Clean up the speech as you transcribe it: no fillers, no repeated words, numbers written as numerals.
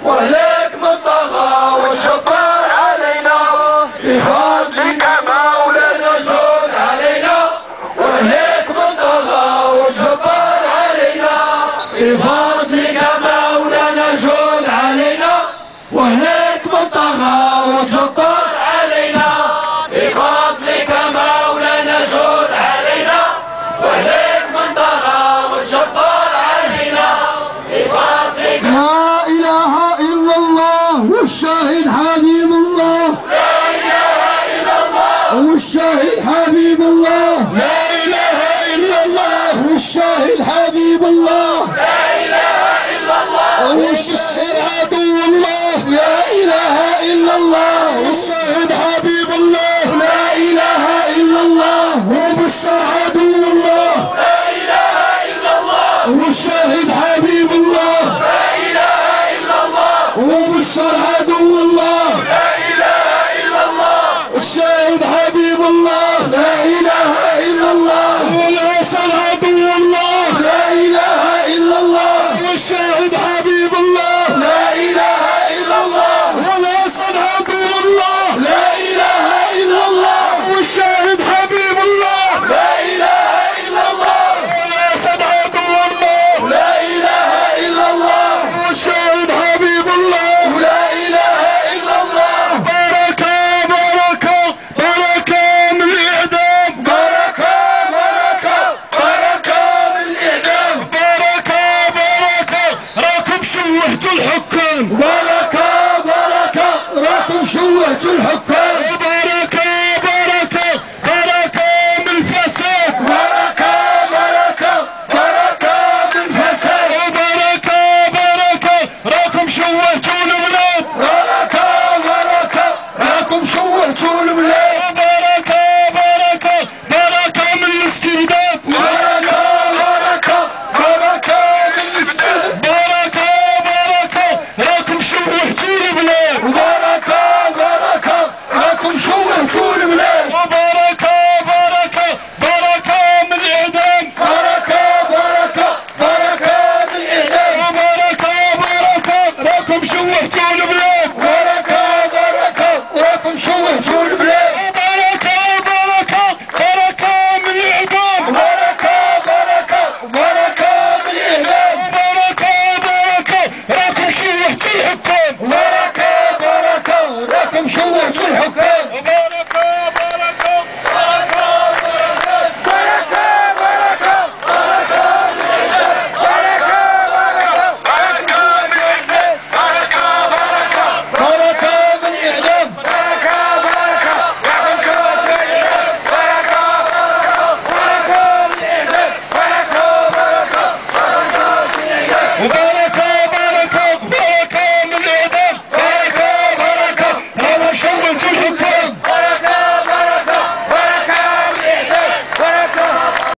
وهلك من طغى وجبر علينا، بفضلك مولانا جود علينا. وهلك من طغى وجبر علينا، بفضلك مولانا جود علينا. وهلك من طغى وجبر علينا، بفضلك مولانا جود علينا. وهلك من طغى وجبر علينا، بفضلك. لا إله إلا الله والشاهد حبيب الله. لا إله إلا الله والشاهد حبيب الله. لا إله إلا الله والشاهد حبيب الله. لا إله إلا الله والشاهد عدو الله. لا إله إلا الله والشاهد حبيب الله. لا إله إلا الله وبشر عدو الله. لا إله إلا الله والشاهد حبيب الله. لا إله إلا الله وبشر عدو الله. لا إله إلا الله الشاهد حبيب الله. لا إله إلا الله والأسد عدو الله. لا إله إلا الله والشاهد حبيب الله. لا إله إلا الله والأسد عدو الله. لا إله إلا الله والشاهد حبيب الله. لا إله إلا الله والأسد عدو الله. لا إله إلا الله والشاهد حبيب الله. لا إله إلا الله بركة بركة بركة من الإعدام. بركة بركة بركة بالإعدام. بركة بركة راكم شوهتوا الحكام. بركة بركة راكم شوهتوا الحكام.